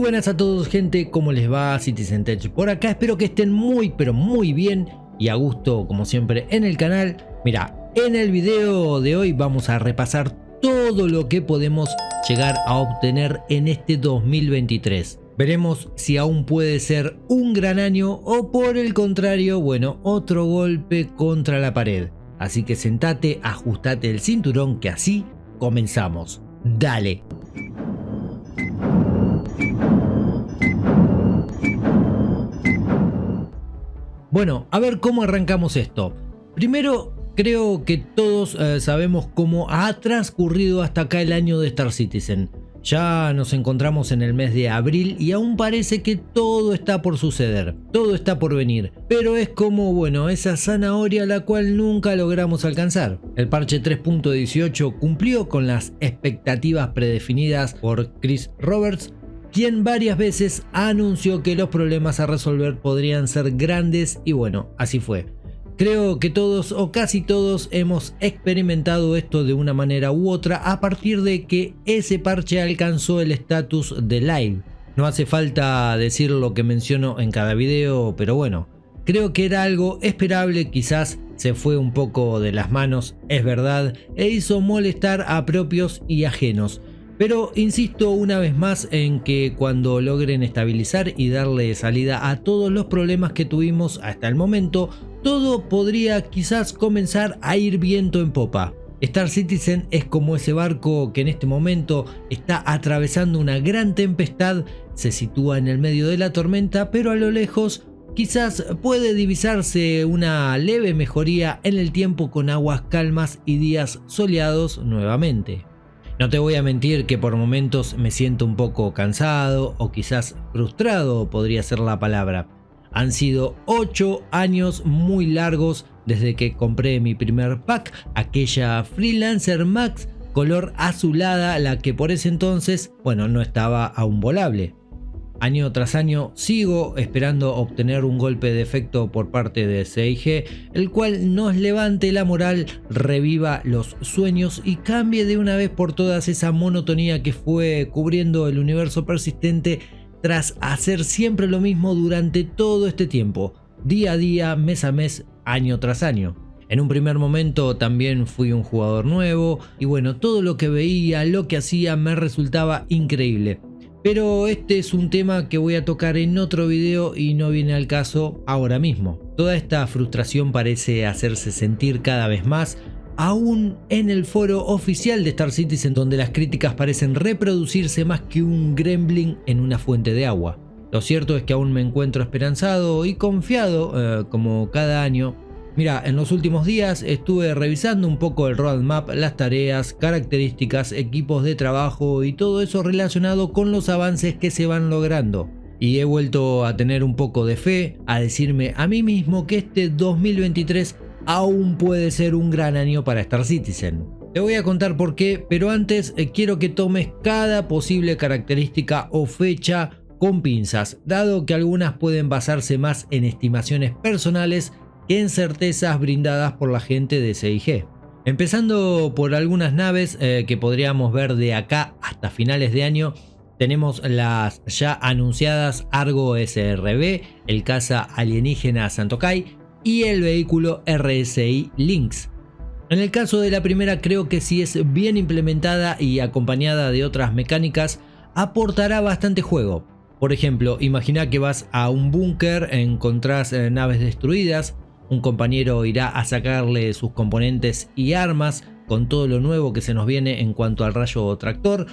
buenas a todos, gente, ¿cómo les va? Citizen Tech por acá, espero que estén muy pero muy bien y a gusto como siempre en el canal. Mira, en el video de hoy vamos a repasar todo lo que podemos llegar a obtener en este 2023. Veremos si aún puede ser un gran año o por el contrario, bueno, otro golpe contra la pared. Así que sentate, ajustate el cinturón que así comenzamos. Dale. Bueno, a ver cómo arrancamos esto. Primero, creo que todos sabemos cómo ha transcurrido hasta acá el año de Star Citizen. Ya nos encontramos en el mes de abril y aún parece que todo está por suceder, todo está por venir. Pero es como, bueno, esa zanahoria la cual nunca logramos alcanzar. El parche 3.18 cumplió con las expectativas predefinidas por Chris Roberts, quien varias veces anunció que los problemas a resolver podrían ser grandes y bueno, así fue. Creo que todos o casi todos hemos experimentado esto de una manera u otra a partir de que ese parche alcanzó el estatus de live. No hace falta decir lo que menciono en cada video, pero bueno, creo que era algo esperable, quizás se fue un poco de las manos, es verdad, e hizo molestar a propios y ajenos. Pero insisto una vez más en que cuando logren estabilizar y darle salida a todos los problemas que tuvimos hasta el momento, todo podría quizás comenzar a ir viento en popa. Star Citizen es como ese barco que en este momento está atravesando una gran tempestad, se sitúa en el medio de la tormenta, pero a lo lejos quizás puede divisarse una leve mejoría en el tiempo con aguas calmas y días soleados nuevamente. No te voy a mentir que por momentos me siento un poco cansado o quizás frustrado podría ser la palabra. Han sido 8 años muy largos desde que compré mi primer pack, aquella Freelancer Max color azulada, la que por ese entonces, bueno, no estaba aún volable. Año tras año sigo esperando obtener un golpe de efecto por parte de CIG, el cual nos levante la moral, reviva los sueños y cambie de una vez por todas esa monotonía que fue cubriendo el universo persistente tras hacer siempre lo mismo durante todo este tiempo, día a día, mes a mes, año tras año. En un primer momento también fui un jugador nuevo y bueno, todo lo que veía, lo que hacía me resultaba increíble. Pero este es un tema que voy a tocar en otro video y no viene al caso ahora mismo. Toda esta frustración parece hacerse sentir cada vez más, aún en el foro oficial de Star Citizen, donde las críticas parecen reproducirse más que un gremlin en una fuente de agua. Lo cierto es que aún me encuentro esperanzado y confiado como cada año. Mira, en los últimos días estuve revisando un poco el roadmap, las tareas, características, equipos de trabajo y todo eso relacionado con los avances que se van logrando. Y he vuelto a tener un poco de fe, a decirme a mí mismo que este 2023 aún puede ser un gran año para Star Citizen. Te voy a contar por qué, pero antes quiero que tomes cada posible característica o fecha con pinzas, dado que algunas pueden basarse más en estimaciones personales que en certezas brindadas por la gente de CIG. Empezando por algunas naves que podríamos ver de acá hasta finales de año, tenemos las ya anunciadas Argo SRB, el caza alienígena Santokai y el vehículo RSI Lynx. En el caso de la primera, creo que si es bien implementada y acompañada de otras mecánicas, aportará bastante juego. Por ejemplo, imagina que vas a un búnker, encontrás naves destruidas, un compañero irá a sacarle sus componentes y armas con todo lo nuevo que se nos viene en cuanto al rayo tractor,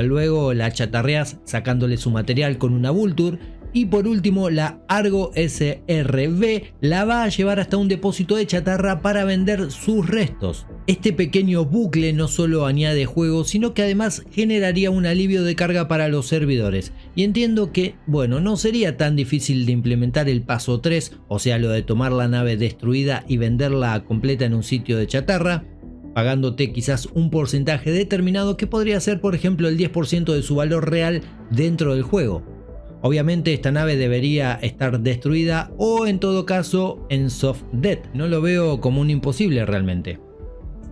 luego la chatarreas sacándole su material con una Vulture y por último la Argo SRB la va a llevar hasta un depósito de chatarra para vender sus restos. Este pequeño bucle no solo añade juego, sino que además generaría un alivio de carga para los servidores. Y entiendo que, bueno, no sería tan difícil de implementar el paso 3, o sea, lo de tomar la nave destruida y venderla completa en un sitio de chatarra, pagándote quizás un porcentaje determinado que podría ser, por ejemplo, el 10% de su valor real dentro del juego. Obviamente esta nave debería estar destruida o en todo caso en soft death, no lo veo como un imposible realmente.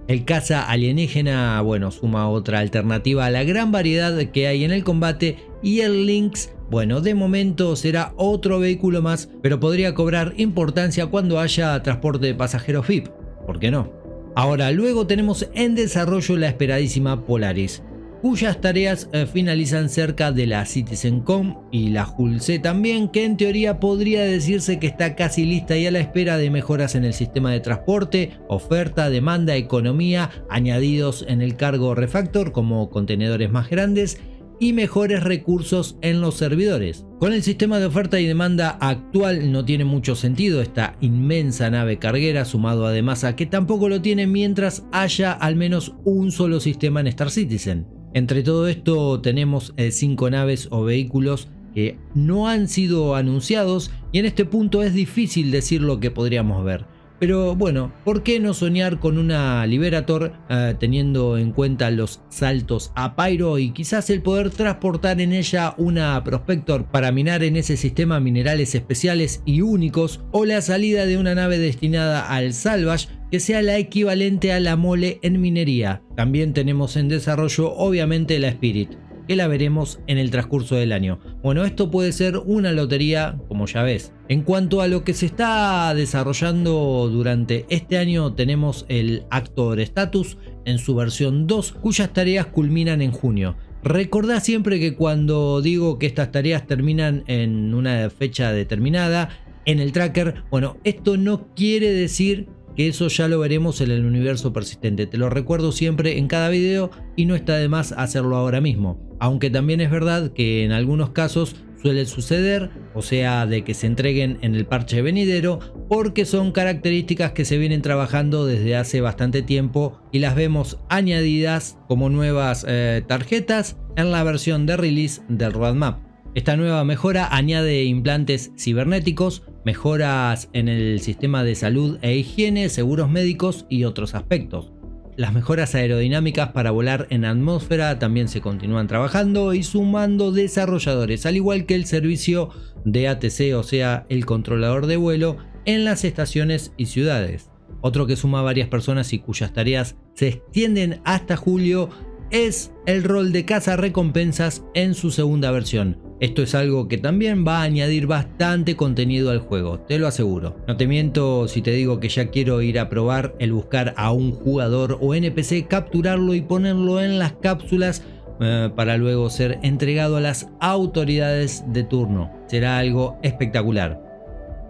El caza alienígena, bueno, suma otra alternativa a la gran variedad que hay en el combate, y el Lynx Bueno, de momento será otro vehículo más, pero podría cobrar importancia cuando haya transporte de pasajeros VIP. ¿Por qué no? Ahora, luego tenemos en desarrollo la esperadísima Polaris, cuyas tareas finalizan cerca de la CitizenCom y la Hulse también, que en teoría podría decirse que está casi lista y a la espera de mejoras en el sistema de transporte, oferta, demanda, economía, añadidos en el cargo refactor como contenedores más grandes y mejores recursos en los servidores. Con el sistema de oferta y demanda actual no tiene mucho sentido esta inmensa nave carguera, sumado además a que tampoco lo tiene mientras haya al menos un solo sistema en Star Citizen. Entre todo esto tenemos 5 naves o vehículos que no han sido anunciados y en este punto es difícil decir lo que podríamos ver. Pero bueno, ¿por qué no soñar con una Liberator teniendo en cuenta los saltos a Pyro y quizás el poder transportar en ella una Prospector para minar en ese sistema minerales especiales y únicos, o la salida de una nave destinada al Salvage que sea la equivalente a la Mole en minería? También tenemos en desarrollo obviamente la Spirit, que la veremos en el transcurso del año. Bueno, esto puede ser una lotería, como ya ves. En cuanto a lo que se está desarrollando durante este año, tenemos el Actor Status en su versión 2, cuyas tareas culminan en junio. Recordá siempre que cuando digo que estas tareas terminan en una fecha determinada en el tracker, bueno, esto no quiere decir que eso ya lo veremos en el universo persistente. Te lo recuerdo siempre en cada video y no está de más hacerlo ahora mismo. Aunque también es verdad que en algunos casos suele suceder, o sea, de que se entreguen en el parche venidero, porque son características que se vienen trabajando desde hace bastante tiempo y las vemos añadidas como nuevas tarjetas en la versión de release del roadmap. Esta nueva mejora añade implantes cibernéticos, mejoras en el sistema de salud e higiene, seguros médicos y otros aspectos. Las mejoras aerodinámicas para volar en atmósfera también se continúan trabajando y sumando desarrolladores, al igual que el servicio de ATC, o sea, el controlador de vuelo en las estaciones y ciudades. Otro que suma a varias personas y cuyas tareas se extienden hasta julio es el rol de cazarrecompensas en su segunda versión. Esto es algo que también va a añadir bastante contenido al juego, te lo aseguro. No te miento si te digo que ya quiero ir a probar el buscar a un jugador o NPC, capturarlo y ponerlo en las cápsulas para luego ser entregado a las autoridades de turno. Será algo espectacular.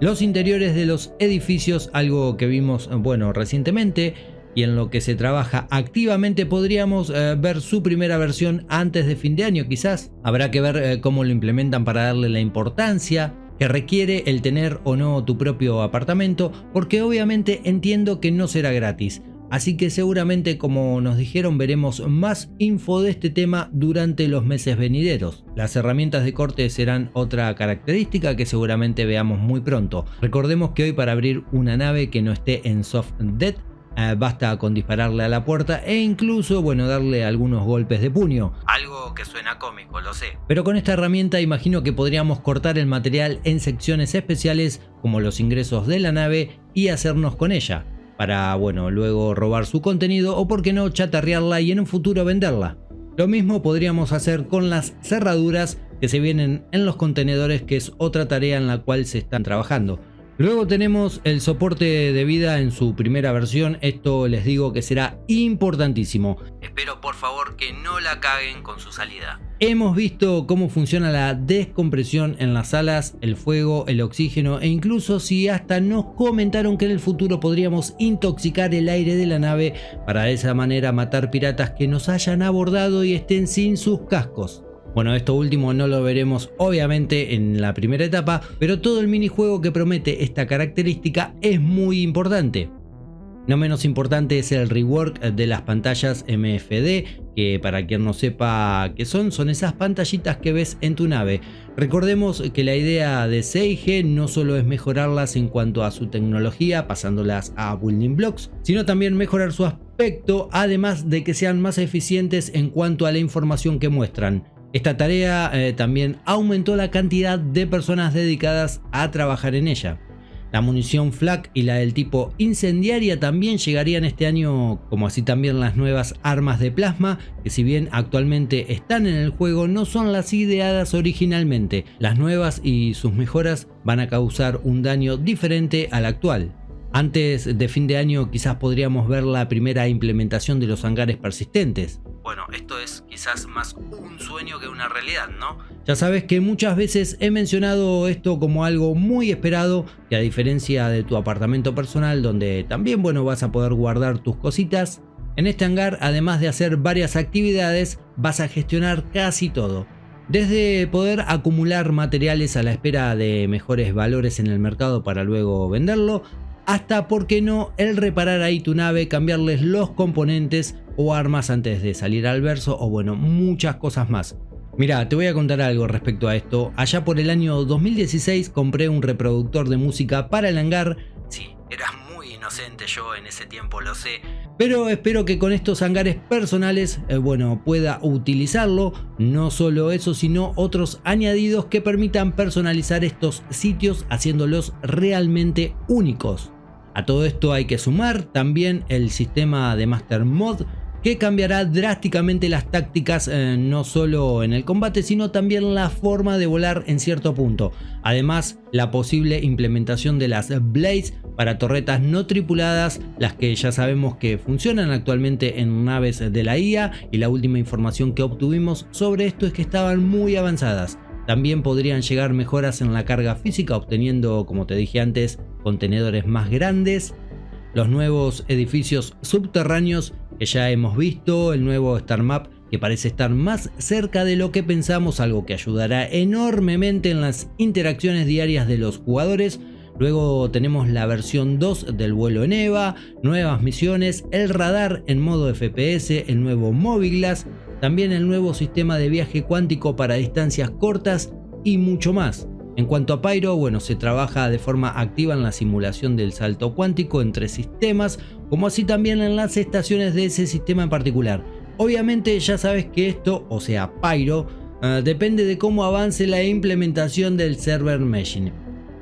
Los interiores de los edificios, algo que vimos recientemente y en lo que se trabaja activamente, podríamos ver su primera versión antes de fin de año quizás. Habrá que ver cómo lo implementan para darle la importancia que requiere el tener o no tu propio apartamento, porque obviamente entiendo que no será gratis. Así que seguramente, como nos dijeron, veremos más info de este tema durante los meses venideros. Las herramientas de corte serán otra característica que seguramente veamos muy pronto. Recordemos que hoy, para abrir una nave que no esté en soft dead, basta con dispararle a la puerta e incluso, darle algunos golpes de puño. Algo que suena cómico, lo sé. Pero con esta herramienta imagino que podríamos cortar el material en secciones especiales como los ingresos de la nave y hacernos con ella para, luego robar su contenido o, por qué no, chatarrearla y en un futuro venderla. Lo mismo podríamos hacer con las cerraduras que se vienen en los contenedores, que es otra tarea en la cual se están trabajando. Luego tenemos el soporte de vida en su primera versión. Esto les digo que será importantísimo. Espero por favor que no la caguen con su salida. Hemos visto cómo funciona la descompresión en las salas, el fuego, el oxígeno e incluso si hasta nos comentaron que en el futuro podríamos intoxicar el aire de la nave para de esa manera matar piratas que nos hayan abordado y estén sin sus cascos. Esto último no lo veremos obviamente en la primera etapa, pero todo el minijuego que promete esta característica es muy importante. No menos importante es el rework de las pantallas MFD, que para quien no sepa qué son esas pantallitas que ves en tu nave. Recordemos que la idea de CIG no solo es mejorarlas en cuanto a su tecnología, pasándolas a building blocks, sino también mejorar su aspecto, además de que sean más eficientes en cuanto a la información que muestran. Esta tarea también aumentó la cantidad de personas dedicadas a trabajar en ella. La munición flak y la del tipo incendiaria también llegarían este año, como así también las nuevas armas de plasma, que si bien actualmente están en el juego, no son las ideadas originalmente. Las nuevas y sus mejoras van a causar un daño diferente al actual. Antes de fin de año quizás podríamos ver la primera implementación de los hangares persistentes. Bueno, esto es quizás más un sueño que una realidad, ¿no? Ya sabes que muchas veces he mencionado esto como algo muy esperado, que a diferencia de tu apartamento personal, donde también vas a poder guardar tus cositas, en este hangar, además de hacer varias actividades, vas a gestionar casi todo. Desde poder acumular materiales a la espera de mejores valores en el mercado para luego venderlo, hasta, ¿por qué no?, el reparar ahí tu nave, cambiarles los componentes o armas antes de salir al verso, o muchas cosas más. Mira, te voy a contar algo respecto a esto. Allá por el año 2016 compré un reproductor de música para el hangar. Sí, era muy inocente yo en ese tiempo, lo sé. Pero espero que con estos hangares personales, pueda utilizarlo. No solo eso, sino otros añadidos que permitan personalizar estos sitios haciéndolos realmente únicos. A todo esto hay que sumar también el sistema de Master Mod, que cambiará drásticamente las tácticas, no solo en el combate, sino también la forma de volar en cierto punto. Además, la posible implementación de las Blades para torretas no tripuladas, las que ya sabemos que funcionan actualmente en naves de la IA, y la última información que obtuvimos sobre esto es que estaban muy avanzadas. También podrían llegar mejoras en la carga física, obteniendo, como te dije antes, contenedores más grandes, los nuevos edificios subterráneos que ya hemos visto, el nuevo Star Map que parece estar más cerca de lo que pensamos, algo que ayudará enormemente en las interacciones diarias de los jugadores. Luego tenemos la versión 2 del vuelo en EVA, nuevas misiones, el radar en modo FPS, el nuevo Moviglass, también el nuevo sistema de viaje cuántico para distancias cortas y mucho más. En cuanto a Pyro, se trabaja de forma activa en la simulación del salto cuántico entre sistemas, como así también en las estaciones de ese sistema en particular. Obviamente ya sabes que esto, o sea Pyro, depende de cómo avance la implementación del server meshing.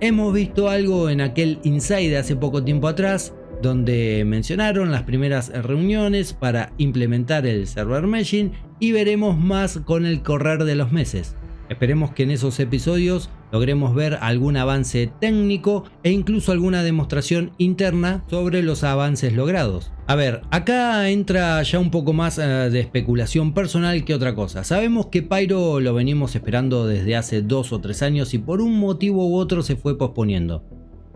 Hemos visto algo en aquel Inside de hace poco tiempo atrás, donde mencionaron las primeras reuniones para implementar el server meshing, y veremos más con el correr de los meses. Esperemos que en esos episodios logremos ver algún avance técnico e incluso alguna demostración interna sobre los avances logrados. A ver, acá entra ya un poco más de especulación personal que otra cosa. Sabemos que Pyro lo venimos esperando desde hace 2 o 3 años y por un motivo u otro se fue posponiendo.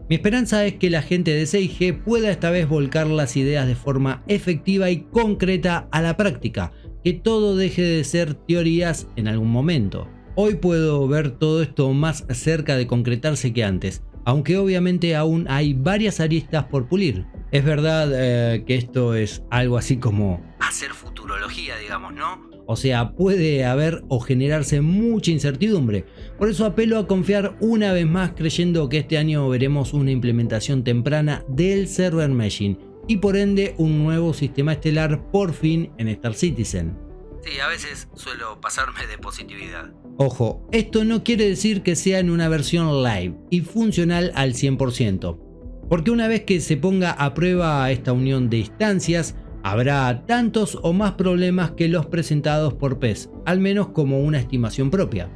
Mi esperanza es que la gente de 6G pueda esta vez volcar las ideas de forma efectiva y concreta a la práctica, que todo deje de ser teorías en algún momento. Hoy puedo ver todo esto más cerca de concretarse que antes, aunque obviamente aún hay varias aristas por pulir. Es verdad que esto es algo así como hacer futurología, digamos, ¿no? O sea, puede haber o generarse mucha incertidumbre. Por eso apelo a confiar una vez más, creyendo que este año veremos una implementación temprana del server meshing y por ende un nuevo sistema estelar por fin en Star Citizen. Sí, a veces suelo pasarme de positividad. Ojo, esto no quiere decir que sea en una versión live y funcional al 100%, porque una vez que se ponga a prueba esta unión de instancias, habrá tantos o más problemas que los presentados por PES, al menos como una estimación propia.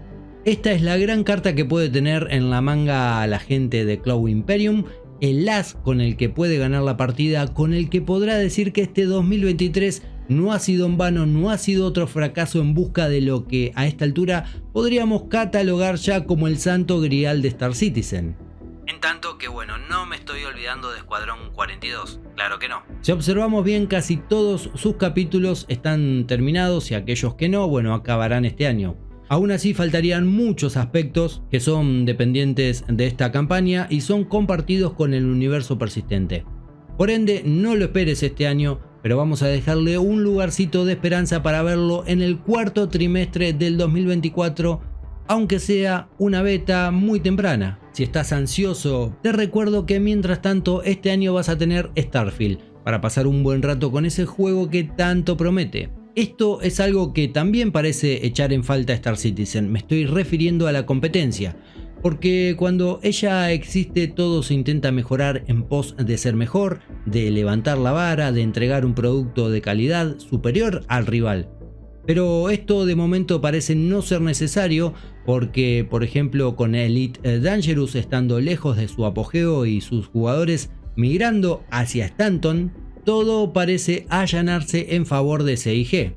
Esta es la gran carta que puede tener en la manga la gente de Cloud Imperium, el as con el que puede ganar la partida, con el que podrá decir que este 2023 no ha sido en vano, no ha sido otro fracaso en busca de lo que a esta altura podríamos catalogar ya como el santo grial de Star Citizen. En tanto que no me estoy olvidando de Escuadrón 42, claro que no. Si observamos bien, casi todos sus capítulos están terminados y aquellos que no, acabarán este año. Aún así faltarían muchos aspectos que son dependientes de esta campaña y son compartidos con el universo persistente. Por ende, no lo esperes este año, pero vamos a dejarle un lugarcito de esperanza para verlo en el cuarto trimestre del 2024, aunque sea una beta muy temprana. Si estás ansioso, te recuerdo que mientras tanto este año vas a tener Starfield, para pasar un buen rato con ese juego que tanto promete. Esto es algo que también parece echar en falta a Star Citizen, me estoy refiriendo a la competencia. porque cuando ella existe todo se intenta mejorar en pos de ser mejor, de levantar la vara, de entregar un producto de calidad superior al rival. Pero esto de momento parece no ser necesario porque, por ejemplo, con Elite Dangerous estando lejos de su apogeo y sus jugadores migrando hacia Stanton, todo parece allanarse en favor de CIG.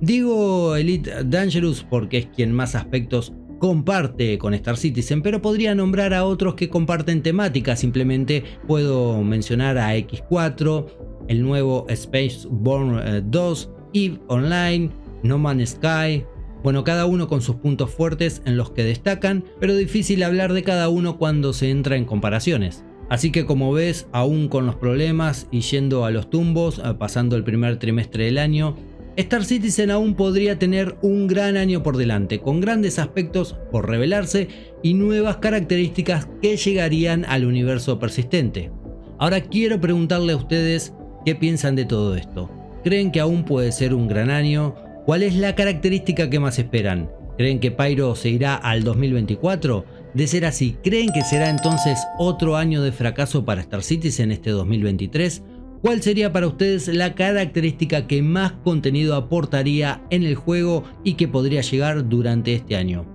Digo Elite Dangerous porque es quien más aspectos comparte con Star Citizen, pero podría nombrar a otros que comparten temática. Simplemente puedo mencionar a X4, el nuevo Spaceborne 2, EVE Online, No Man's Sky. Bueno, cada uno con sus puntos fuertes en los que destacan, pero difícil hablar de cada uno cuando se entra en comparaciones. Así que como ves, aún con los problemas y yendo a los tumbos, pasando el primer trimestre del año, Star Citizen aún podría tener un gran año por delante, con grandes aspectos por revelarse y nuevas características que llegarían al universo persistente. Ahora quiero preguntarle a ustedes qué piensan de todo esto. ¿Creen que aún puede ser un gran año? ¿Cuál es la característica que más esperan? ¿Creen que Pyro se irá al 2024? De ser así, ¿creen que será entonces otro año de fracaso para Star Citizen este 2023? ¿Cuál sería para ustedes la característica que más contenido aportaría en el juego y que podría llegar durante este año?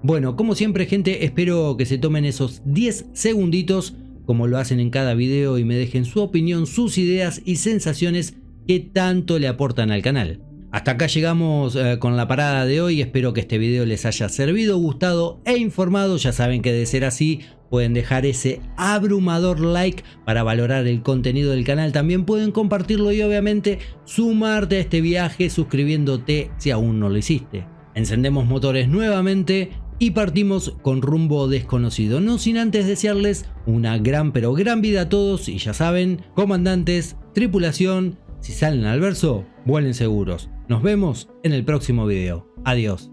Bueno, como siempre gente, espero que se tomen esos 10 segunditos como lo hacen en cada video y me dejen su opinión, sus ideas y sensaciones que tanto le aportan al canal. Hasta acá llegamos con la parada de hoy, espero que este video les haya servido, gustado e informado. Ya saben que de ser así pueden dejar ese abrumador like para valorar el contenido del canal, también pueden compartirlo y obviamente sumarte a este viaje suscribiéndote si aún no lo hiciste. Encendemos motores nuevamente y partimos con rumbo desconocido, no sin antes desearles una gran pero gran vida a todos y ya saben, comandantes, tripulación, si salen al verso, vuelen seguros. Nos vemos en el próximo video. Adiós.